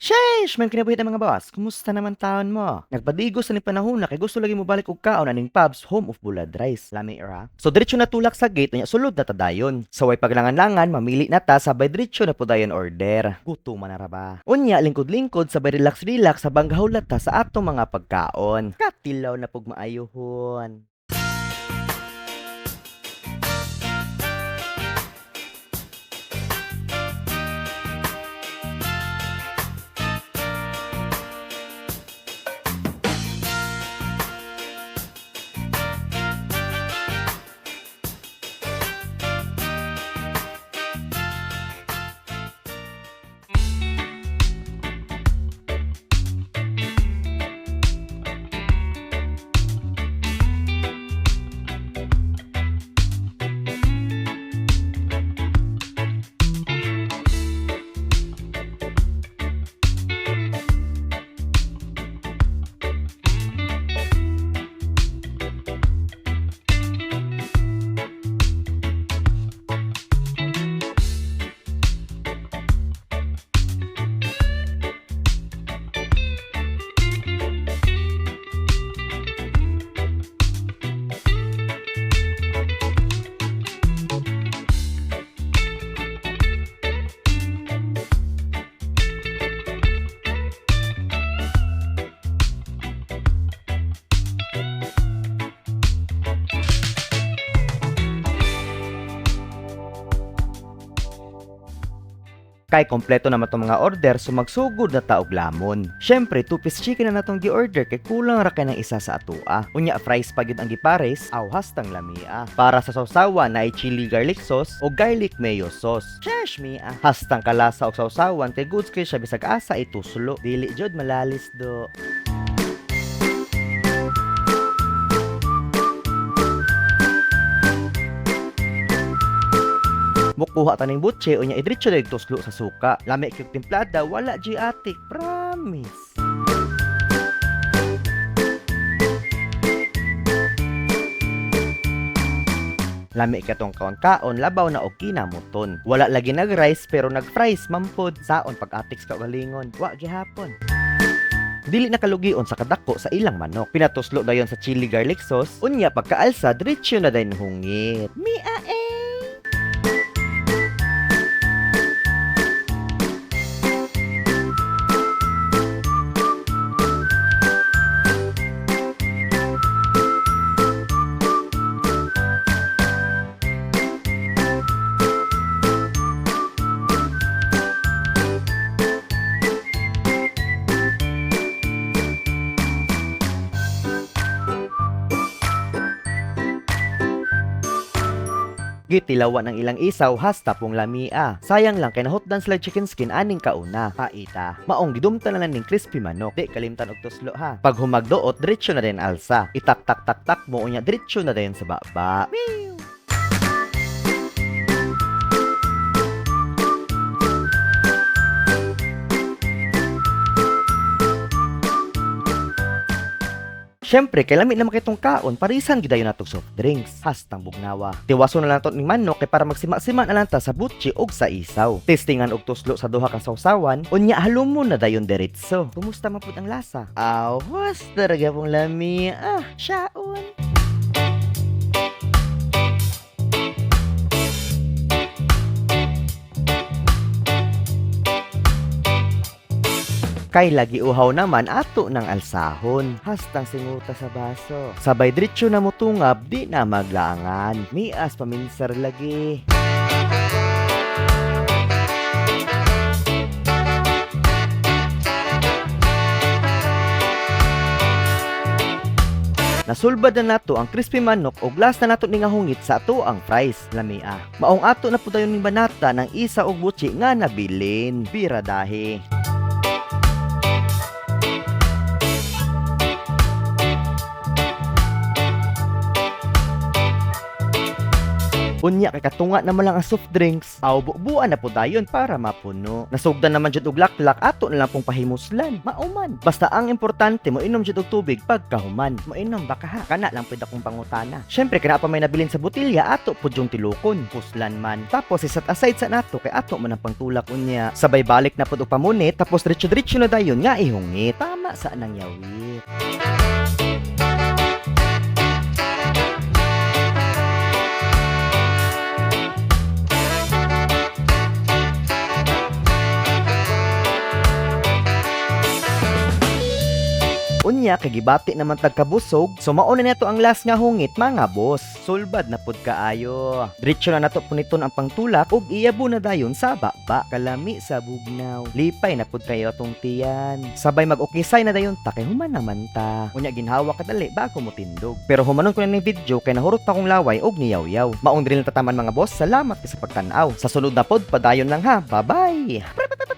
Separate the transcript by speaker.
Speaker 1: Sheesh! Man kinabuhi mga boss. Kumusta naman taon mo? Nagpadigos sa ni panahon na kay gusto lagi mo balik og kaon aning pubs home of Bulad Rice. Lami ra. So diretso na tulak sa gate nya sulod na ta dayon. Sa way paglangan-langan mamili na ta sabay diretso na pudayon order. Gutom na ra ba? Unya lingkod-lingkod sabay relax-relax sa banggahawlat ta sa atong mga pagkaon. Katilaw na pug maayohon. Kay kompleto naman itong mga order so magsugod na taog lamon. Syempre, 2-piece chicken na natong gi-order kay kulang ra kay ng isa sa atua. Unya fries pa gyud ang gipares, aw hastang lamia. Para sa sawsawan na ay chili garlic sauce o garlic mayo sauce. Sheesh mia. Hastang kalasa og sawsawan kay goods kay siya bisag asa ituslo. Dili jud malalis do. Mukuha taning butche unya idritso dag tuslo sa suka. Lami kyug timplada wala gi atik, promise. Lami katong kaon-kaon labaw na og kinamuton. Wala lagi nag-rice pero nag-fries mampod saon pag-atik sa galingon. Wa gihapon. Dili nakalugion sa kadako sa ilang manok. Pinatuslo dayon sa chili garlic sauce. Unya pagkaalsa diretso na dayon hungit. Mia Gitilawan ang ilang isaw hasta pong lamia. Sayang lang kay nahotdan sila chicken skin aning kauna. Paita. Maong gidumtan na lang ning crispy manok. Di kalimtan og tuslo ha. Pag humagdoot diretso na din alsa. Itak tak tak tak mo unya diretso na din sa baba. Syempre, kay lami na makitong kaon, parisan gidayon natong soft drinks. Hastang bugnawa. Tiwaso na lang to ning manok kay para magsima-sima na lang ta sa butchi og sa isaw. Testingan og tuslo sa duha ka sawsawan, unya halumon na dayon diretso. Kumusta man pud ang lasa? Aw, was talaga pong lami. Syaon. Kay lagi uhaw naman ato ng alsahon. Hastang singuta sa baso. Sabay diretso na mutungab, di na maglangan. Mias paminsar lagi. Nasulbad na nato ang crispy manok o glass na nato ni nga hungit sa ato ang fries. Lamia. Maong ato na po dayon ni banata ng isa og butchi nga nabilin. Bira dahi. Unya kay katunga naman lang ang soft drinks. Aw bubuan na po dayon para mapuno. Nasugdan naman jud og laklak ato na lang pong pahimuslan. Mauman. Basta ang importante mo inom jud og tubig pagkahuman. Mainom ba ka ha? Kana lang pud akong pangutana. Syempre kana pa may nabilin sa botilya ato pud yung tilukon. Puslan man. Tapos isat aside sa nato kay ato man ang pangtulak unya. Sabay balik na pud og pamunit tapos diretso-diretso na dayon nga ihungit. Tama sa nang yawit. Unya kay gibati naman tagkabusog, so mao na nato ang last nga hungit mga boss. Sulbad na pud kaayo. Diretso na nato puniton ang pangtulak ug iyabo na dayon sa baba. Kalami sa bugnaw. Lipay na pud kayo atong tiyan. Sabay mag-ukisay na dayon ta kay human naman ta. Unya ginhawa kadali bago mo tindog. Pero humanon ko na ning video kay nahurot pa kong laway og niyaw-yaw. Maong diri na tataman mga boss. Salamat sa pagtan-aw. Sa sunod na pod padayon lang ha. Bye-bye.